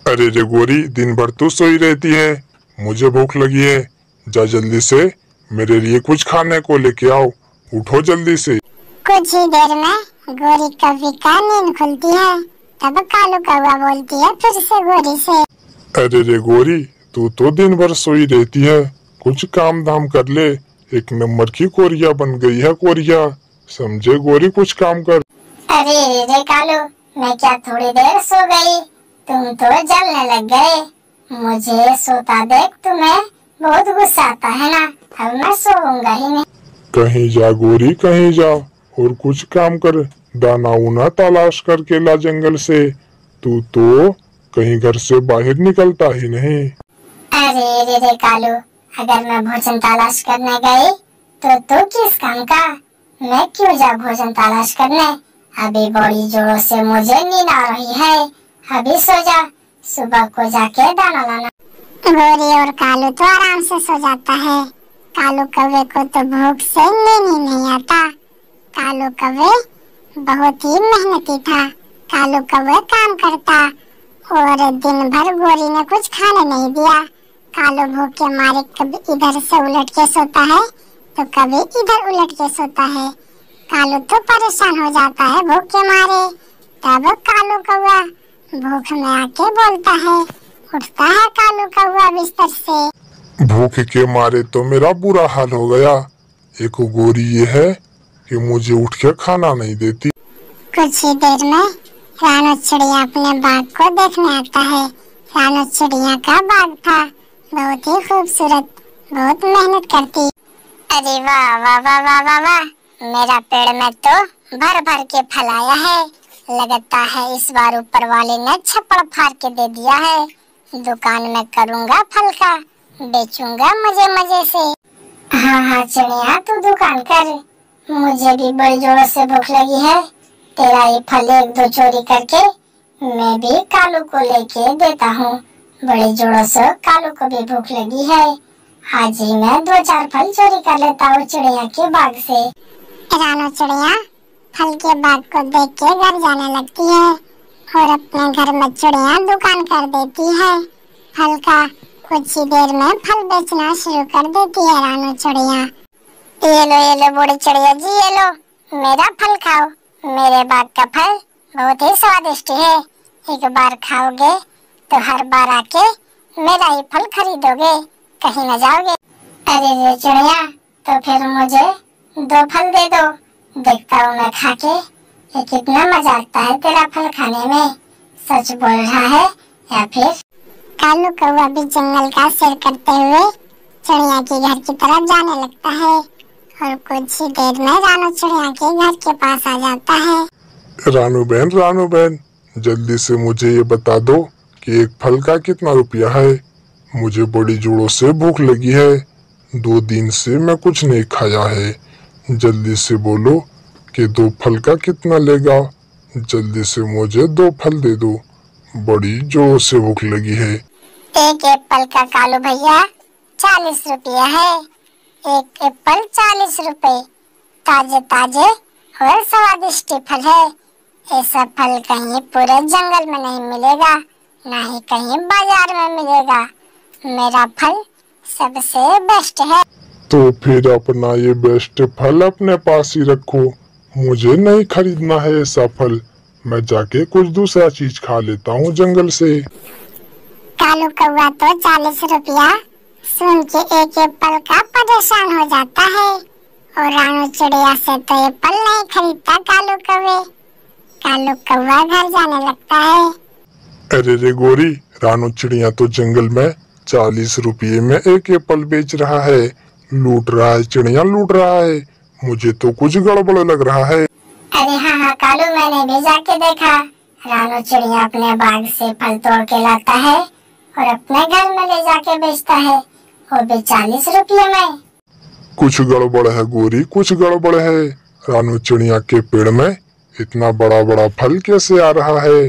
अरे रे गोरी, दिन भर तू सोई रहती है। मुझे भूख लगी है। जा जल्दी से मेरे लिए कुछ खाने को लेके आओ। उठो जल्दी से। कुछ ही देर में गोरी कभी का नींद खुलती है, तब कालू कौवा बोलती है फिर से गोरी से। अरे रे गोरी, तू तो दिन भर सोई रहती है। कुछ काम धाम कर ले। एक नंबर की कोरिया बन गई है कोरिया। समझे गोरी, कुछ काम कर। अरे रे कालू, मैं क्या थोड़ी देर सो गई, तुम तो जलने लग गए। मुझे सोता देख तुम्हें बहुत गुस्सा आता है ना। अब मैं सोऊंगा ही नहीं। कहीं जा गोरी, कहीं जा और कुछ काम कर। दाना उना तलाश करके ला जंगल से। तू तो कहीं घर से बाहर निकलता ही नहीं। अरे रे कालू, अगर मैं भोजन तलाश करने गई तो तू किस काम का? मैं क्यों जा भोजन तलाश करने? अभी बड़ी जोरों से मुझे नींद आ रही है। अभी सो जा, सुबह को जाके दाना लाना। गोरी और कालू तो आराम से सो जाता है। कालू कौवे को तो भूख से नींद ही नहीं आता। कालू कौवे बहुत ही मेहनती था। कालू कौवे काम करता और दिन भर गोरी ने कुछ खाने नहीं दिया। कालू भूख के मारे कभी इधर से उलट के सोता है तो कभी इधर उलट के सोता है। कालू तो परेशान हो जाता है भूख के मारे। तब कालू कौवा भूख में आके बोलता है। उठता है कालू कौवा बिस्तर से। भूख के मारे तो मेरा बुरा हाल हो गया। एक गोरी ये है कि मुझे उठ के खाना नहीं देती। कुछ ही देर में रानू चिड़िया अपने बाग को देखने आता है। रानू चिड़िया का बाग था, बहुत ही खूबसूरत, बहुत मेहनत करती। अरे वाह वाह वाह वाह वाह वाह, मेरा पेड़ में तो भर भर के फल आया है। लगता है इस बार ऊपर वाले ने छप्पड़ फाड़ के दे दिया है। दुकान में करूँगा फल का, बेचूंगा मजे मजे से। हाँ हाँ चिड़िया, तू दुकान कर, मुझे भी बड़ी जोरों से भूख लगी है। तेरा ये फल एक दो चोरी करके मैं भी कालू को लेके देता हूँ। बड़े जोरों से कालू को भी भूख लगी है। आज ही मैं दो चार फल चोरी कर लेता हूँ चिड़िया के बाग से। रानू चिड़िया फल के बाग को देख के घर जाने लगती है और अपने घर में चिड़िया दुकान कर देती है फल का। कुछ ही देर में फल बेचना शुरू कर देती है रानू चिड़िया। ये लो बूढ़ी चिड़िया जी, ये लो मेरा फल खाओ। मेरे बाग का फल बहुत ही स्वादिष्ट है। एक बार खाओगे तो हर बार आके मेरा ही फल खरीदोगे, कहीं न जाओगे। अरे रे चिड़िया, तो फिर मुझे दो फल दे दो, देखता हूँ मैं खा के ये कितना मजा आता है तेरा फल खाने में। सच बोल रहा है या फिर? कालू कौवा भी जंगल का सैर करते हुए चिड़िया के घर की तरफ जाने लगता है और कुछ ही देर में रानू चिड़िया के घर के पास आ जाता है। रानू बहन, जल्दी से मुझे ये बता दो कि एक फल का कितना रुपया है। मुझे बड़ी जोरों से भूख लगी है। 2 दिन से मैं कुछ नहीं खाया है। जल्दी से बोलो कि 2 फल का कितना लेगा। जल्दी से मुझे 2 फल दे दो, बड़ी जोरों से भूख लगी है। एक एप्पल का कालू भैया 40 रुपया है। एक एप्पल 40 रुपए, ताजे ताजे और स्वादिष्ट फल है। ऐसा फल कहीं पूरे जंगल में नहीं मिलेगा, ना ही कहीं बाजार में मिलेगा। मेरा फल सबसे बेस्ट है। तो फिर अपना ये बेस्ट फल अपने पास ही रखो। मुझे नहीं खरीदना है ऐसा फल। मैं जाके कुछ दूसरा चीज खा लेता हूँ जंगल से। कालू कौवा तो 40 रुपया सुन के एक एप्पल का परेशान हो जाता है और रानू चिड़िया से तो एप्पल नहीं खरीदता कालू कौवे। कालू कौवा घर जाने लगता है। अरे रे गोरी, रानू चिड़िया तो जंगल में 40 रुपये में एक एप्पल बेच रहा है। लूट रहा है, चिड़िया लूट रहा है। मुझे तो कुछ गड़बड़ लग रहा है। अरे हाँ कालू, मैंने भी जाके देखा। रानू चिड़िया अपने बाग से फल तोड़ के लाता है और अपने घर में ले जाके बेचता है, वो भी 40 रुपये में। कुछ गड़बड़ है गोरी, कुछ गड़बड़ है। रानू चिड़िया के पेड़ में इतना बड़ा बड़ा फल कैसे आ रहा है?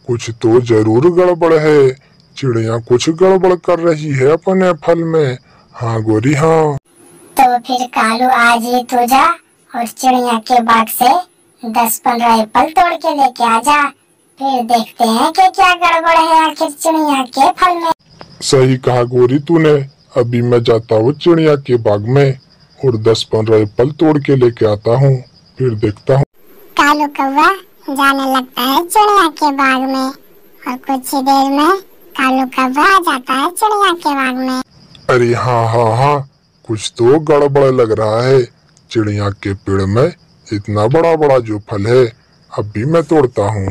कुछ तो जरूर गड़बड़ है। चिड़िया कुछ गड़बड़ कर रही है अपने फल में। हाँ गोरी, हाँ। तो फिर कालू आज ही तू जा और चिड़िया के बाग से 10-15 एप्पल तोड़ के लेके आ जा। फिर देखते हैं कि क्या गड़बड़ है आखिर चिड़िया के फल में। सही कहा गोरी तूने। अभी मैं जाता हूँ चिड़िया के बाग में और 10-15 एप्पल तोड़ के लेके आता हूँ, फिर देखता हूँ। कालू कौवा जाने लगता है चिड़िया के बाग में और कुछ ही देर में कालू कौवा आ जाता है चिड़िया के बाग में। अरे हाँ, कुछ तो गड़बड़ लग रहा है। चिड़िया के पेड़ में इतना बड़ा बड़ा जो फल है, अभी मैं तोड़ता हूँ।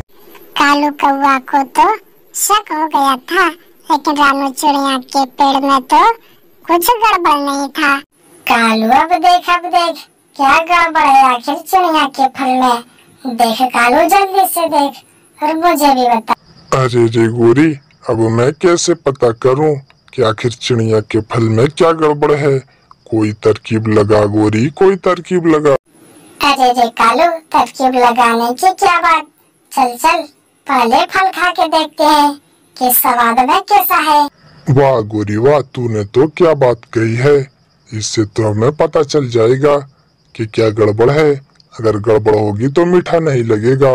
कालू कौवा को तो शक हो गया था, लेकिन रानू चिड़िया के पेड़ में तो कुछ गड़बड़ नहीं था। कालू अब देख क्या गड़बड़ है आखिर चिड़िया के फल में। देख कालू, जल्दी से देख और मुझे भी बता। अरे रे गोरी, अब मैं कैसे पता करूं कि आखिर चिड़िया के फल में क्या गड़बड़ है? कोई तरकीब लगा गोरी, कोई तरकीब लगा। अरे रे कालू, तरकीब लगाने की क्या बात। चल पहले फल खा के देखते हैं कि स्वाद में कैसा है। वाह गोरी वाह, तूने तो क्या बात कही है। इससे तो हमें पता चल जाएगा कि क्या गड़बड़ है। अगर गड़बड़ होगी तो मीठा नहीं लगेगा।